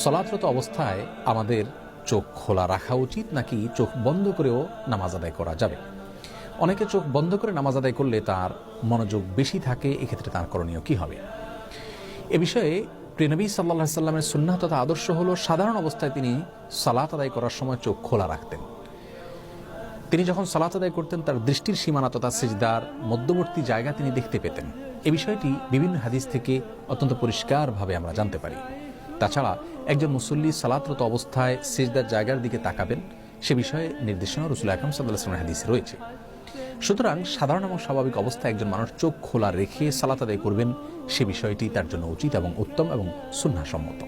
সালাতরত অবস্থায় আমাদের চোখ খোলা রাখা উচিত নাকি চোখ বন্ধ করেও নামাজ আদায় করা যাবে? অনেকে চোখ বন্ধ করে নামাজ আদায় করলে তার মনোযোগ বেশি থাকে, এক্ষেত্রে তার করণীয় কি হবে? এ বিষয়ে প্রিয় নবী সাল্লাল্লাহু আলাইহি সাল্লামের সুন্নাহ তথা আদর্শ হলো সাধারণ অবস্থায় তিনি সালাত আদায় করার সময় চোখ খোলা রাখতেন। তিনি যখন সালাত আদায় করতেন তার দৃষ্টির সীমানা তথা সিজদার মধ্যবর্তী জায়গা তিনি দেখতে পেতেন। এ বিষয়টি বিভিন্ন হাদিস থেকে অত্যন্ত পরিষ্কারভাবে আমরা জানতে পারি। তাছাড়া একজন মুসল্লি সালাতরত অবস্থায় সিজদার জায়গার দিকে তাকাবেন, সে বিষয়ে নির্দেশনা রাসূল আকরাম সাল্লাল্লাহু আলাইহি ওয়াসাল্লামের হাদিসে রয়েছে। সুতরাং সাধারণ এবং স্বাভাবিক অবস্থায় একজন মানুষ চোখ খোলা রেখে সালাত আদায় করবেন, সে বিষয়টি তার জন্য উচিত এবং উত্তম এবং সুন্নাহসম্মত।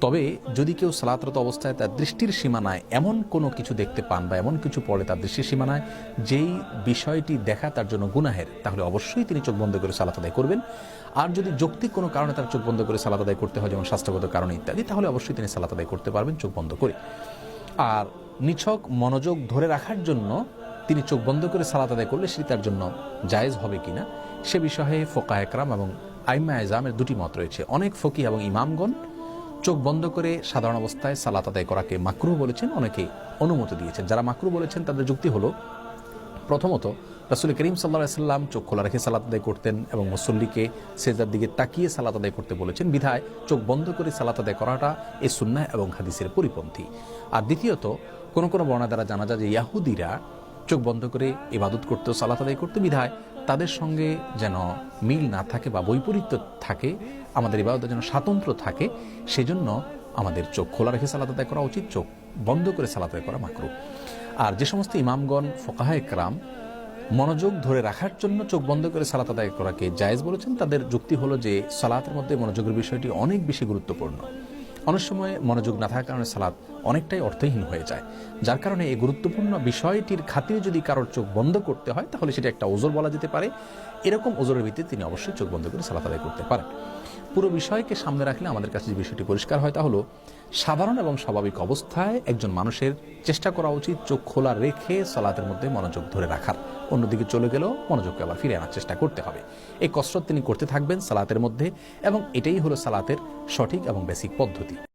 তবে যদি কেউ সালাতরত অবস্থায় তার দৃষ্টির সীমানায় এমন কোনো কিছু দেখতে পান বা এমন কিছু পড়ে তার দৃষ্টির সীমানায় যেই বিষয়টি দেখা তার জন্য গুনাহের, তাহলে অবশ্যই তিনি চোখ বন্ধ করে সালাত আদায় করবেন। আর যদি যৌক্তিক কোনো কারণে তার চোখ বন্ধ করে সালাত আদায় করতে হয়, যেমন স্বাস্থ্যগত কারণে ইত্যাদি, তাহলে অবশ্যই তিনি সালাত আদায় করতে পারবেন চোখ বন্ধ করে। আর নিছক মনোযোগ ধরে রাখার জন্য তিনি চোখ বন্ধ করে সালাত আদায় করলে সেটি তার জন্য জায়েজ হবে কিনা, সে বিষয়ে ফোকায়ে কেরাম এবং আইম্মা এজামের দুটি মত রয়েছে। অনেক ফকিহ এবং ইমামগণ চোখ বন্ধ করে সাধারণ অবস্থায় সালাত আদায় করাকে মাকরুহ বলেছেন, অনেকে অনুমতি দিয়েছেন। যারা মাকরুহ বলেছেন তাদের যুক্তি হলো, প্রথমত রাসূল করিম সাল্লাল্লাহু আলাইহি ওয়াসাল্লাম চোখ খোলা রেখে সালাত আদায় করতেন এবং মুসল্লিকে সিজদার দিকে তাকিয়ে সালাত আদায় করতে বলেছেন, বিধায় চোখ বন্ধ করে সালাত আদায় করাটা এই সুন্নাহ এবং হাদিসের পরিপন্থী। আর দ্বিতীয়ত কোন কোন বর্ণনা দ্বারা জানা যায় যে ইহুদিরা চোখ বন্ধ করে ইবাদত করতে, সালাত আদায় করতে, বিধায় তাদের সঙ্গে যেন মিল না থাকে বা বৈপরীত্য থাকে, আমাদের ইবাদতে যেন স্বাতন্ত্র থাকে, সেজন্য আমাদের চোখ খোলা রেখে সালাত আদায় করা উচিত, চোখ বন্ধ করে সালাত আদায় করা মাকরুহ। আর যে সমস্ত ইমামগণ ফোকাহায়ে কেরাম মনোযোগ ধরে রাখার জন্য চোখ বন্ধ করে সালাত আদায় করাকে জায়েজ বলেছেন, তাদের যুক্তি হলো যে সালাতের মধ্যে মনোযোগের বিষয়টি অনেক বেশি গুরুত্বপূর্ণ। অনেক সময় মনোযোগ না থাকার কারণে সালাত অনেকটাই অর্থহীন হয়ে যায়, যার কারণে এই গুরুত্বপূর্ণ বিষয়টির খাতিরে যদি কারোর চোখ বন্ধ করতে হয় তাহলে সেটা একটা ওজর বলা যেতে পারে। এরকম ওজরের ভিত্তিতে তিনি অবশ্যই চোখ বন্ধ করে সালাত আদায় করতে পারেন। পুরো বিষয়কে সামনে রাখলে আমাদের কাছে যে বিষয়টি পরিষ্কার হয় তা হলো, সাধারণ এবং স্বাভাবিক অবস্থায় একজন মানুষের চেষ্টা করা উচিত চোখ খোলা রেখে সালাতের মধ্যে মনোযোগ ধরে রাখার। অন্যদিকে চলে গেলেও মনোযোগকে আবার ফিরে আনার চেষ্টা করতে হবে। এই কসরত তিনি করতে থাকবেন সালাতের মধ্যে, এবং এটাই হলো সালাতের সঠিক এবং বেসিক পদ্ধতি।